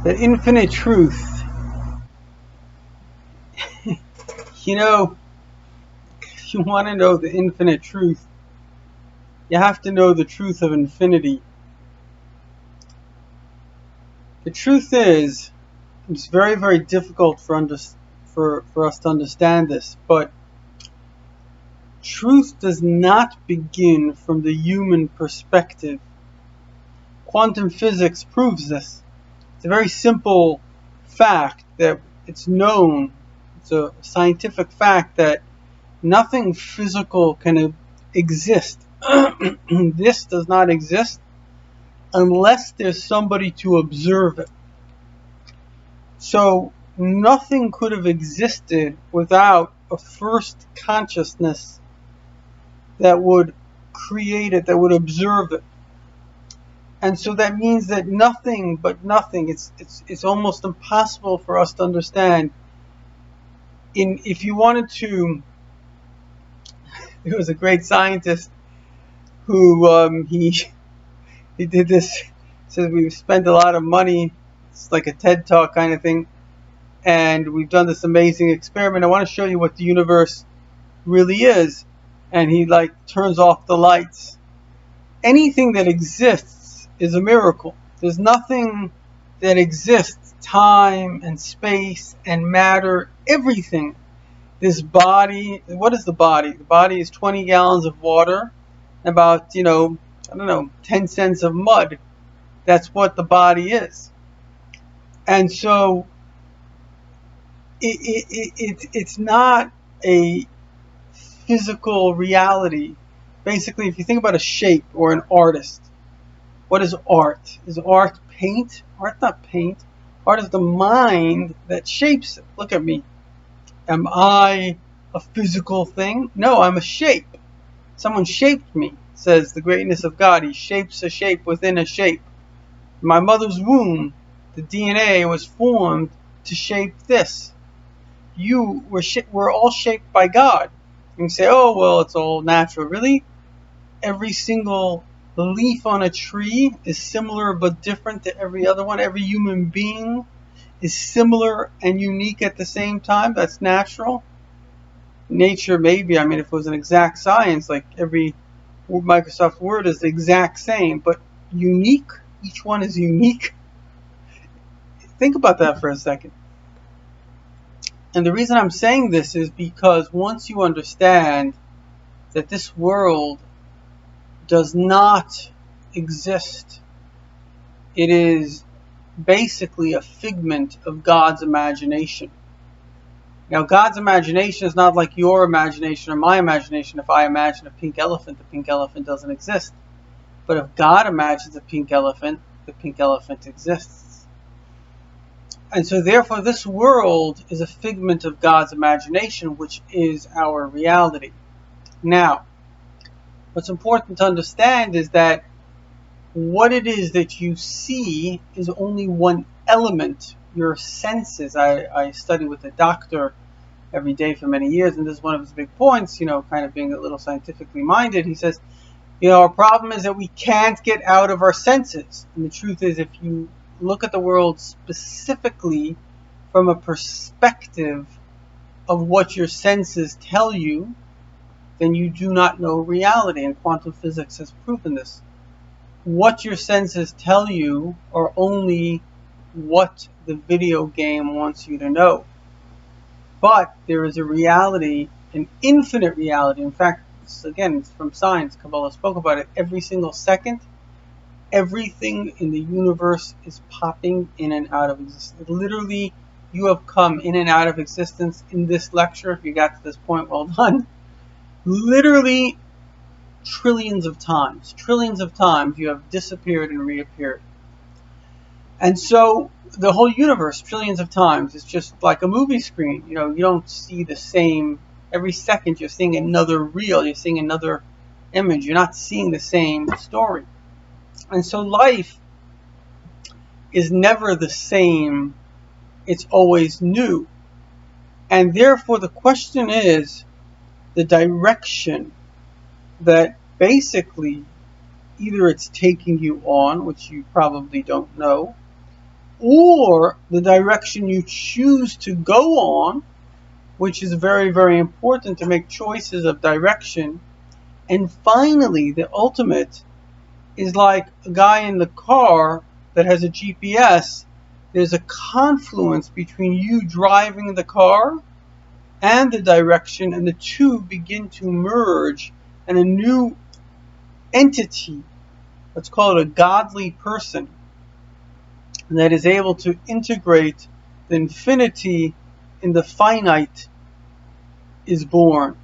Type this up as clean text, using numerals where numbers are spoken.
The infinite truth. You know, if you want to know the infinite truth, you have to know the truth of infinity. The truth is, it's very, very difficult for us to understand this, but truth does not begin from the human perspective. Quantum physics proves this. It's a very simple fact that it's known. It's a scientific fact that nothing physical can exist. This does not exist unless there's somebody to observe it. So nothing could have existed without a first consciousness that would create it, that would observe it. And so that means that nothing but nothing. It's almost impossible for us to understand. If you wanted to, there was a great scientist who he did this. Says we've spent a lot of money. It's like a TED Talk kind of thing, and we've done this amazing experiment. I want to show you what the universe really is. And he turns off the lights. Anything that exists is a miracle. There's nothing that exists, time and space and matter, everything. This body, what is the body? The body is 20 gallons of water, about, 10 cents of mud. That's what the body is. And so it's not a physical reality. Basically, if you think about a shape or an artist, what is art? Is art paint? Art not paint. Art is the mind that shapes it. Look at me. Am I a physical thing? No, I'm a shape. Someone shaped me, says the greatness of God. He shapes a shape within a shape. In my mother's womb, the DNA was formed to shape this. We're all shaped by God. You can say, oh, well, it's all natural. Really? Every single leaf on a tree is similar but different to every other one. Every human being is similar and unique at the same time. That's natural. Nature, maybe. I mean, if it was an exact science, like every Microsoft Word is the exact same, but unique. Each one is unique. Think about that for a second. And the reason I'm saying this is because once you understand that this world does not exist, it is basically a figment of God's imagination. Now, God's imagination is not like your imagination or my imagination. If I imagine a pink elephant, the pink elephant doesn't exist. But if God imagines a pink elephant, the pink elephant exists. And so therefore this world is a figment of God's imagination, which is our reality. Now, what's important to understand is that what it is that you see is only one element. Your senses. I study with a doctor every day for many years, and this is one of his big points, kind of being a little scientifically minded. He says, our problem is that we can't get out of our senses. And the truth is, if you look at the world specifically from a perspective of what your senses tell you, then you do not know reality. And quantum physics has proven this. What your senses tell you are only what the video game wants you to know. But there is a reality, an infinite reality. In fact, again, it's from science. Kabbalah spoke about it. Every single second, everything in the universe is popping in and out of existence. Literally, you have come in and out of existence in this lecture. If you got to this point, well done. Literally, trillions of times you have disappeared and reappeared. And so the whole universe, trillions of times, is just like a movie screen. You don't see the same. Every second you're seeing another reel, you're seeing another image. You're not seeing the same story. And so life is never the same. It's always new. And therefore the question is the direction that basically either it's taking you on, which you probably don't know, or the direction you choose to go on, which is very, very important to make choices of direction. And finally, the ultimate is like a guy in the car that has a GPS. There's a confluence between you driving the car and the direction, and the two begin to merge, and a new entity, let's call it a godly person, that is able to integrate the infinity in the finite is born.